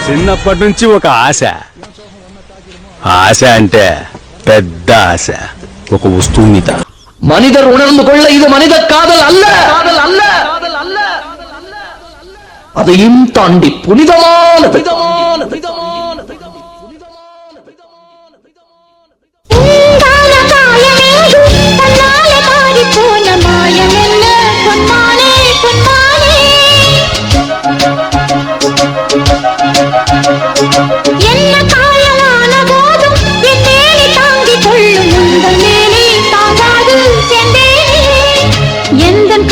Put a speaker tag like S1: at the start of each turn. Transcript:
S1: చిన్నప్పటి నుంచి ఒక ఆశ. ఆశ అంటే పెద్ద ఆశ, ఒక వస్తువు మీద.
S2: மனிதர் உணர்ந்து கொள்ள இது மனித காதல் அல்ல, அதையும் தாண்டி புனிதமானது.
S3: என்ன காயமான போதும் என் மேலே தாங்கிக் கொள்ளும் உங்கள் மேலே தாங்காது சென்றேனே எந்தன்